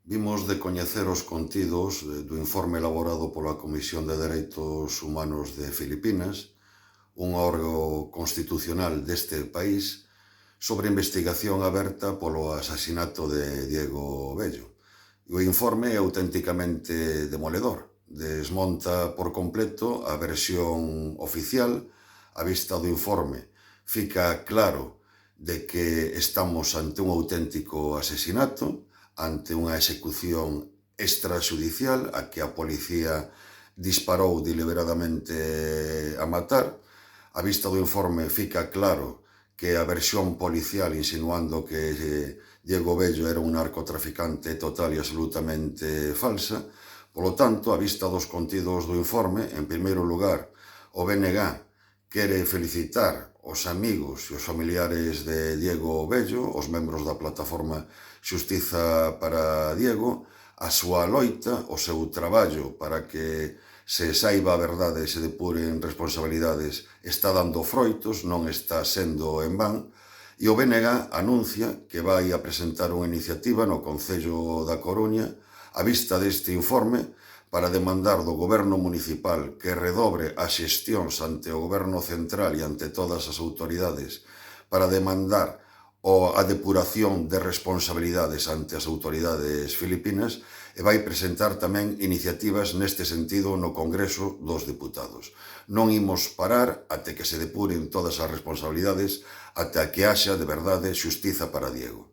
Vimos de coñecer os contidos do informe elaborado pola Comisión de Dereitos Humanos de Filipinas, un órgano constitucional deste país, sobre a investigación aberta polo asasinato de Diego Bello. O informe é auténticamente demoledor. Desmonta por completo a versión oficial. A vista do informe fica claro de que estamos ante un auténtico asesinato, ante unha execución extrajudicial a que a policía disparou deliberadamente a matar. A vista do informe fica claro que a versión policial insinuando que Diego Bello era un narcotraficante total e absolutamente falsa. Polo tanto, a vista dos contidos do informe, en primeiro lugar, o BNG quere felicitar os amigos e os familiares de Diego Bello, os membros da plataforma Xustiza para Diego, a súa loita, o seu traballo para que se saiba a verdade e se depuren responsabilidades está dando froitos, non está sendo en van, e o BNG anuncia que vai a presentar unha iniciativa no Concello da Coruña a vista deste informe para demandar do goberno municipal que redobre as xestións ante o goberno central e ante todas as autoridades para demandar a depuración de responsabilidades ante as autoridades filipinas e vai presentar tamén iniciativas neste sentido no Congreso dos Deputados. Non imos parar até que se depuren todas as responsabilidades, até que haxa de verdade xustiza para Diego.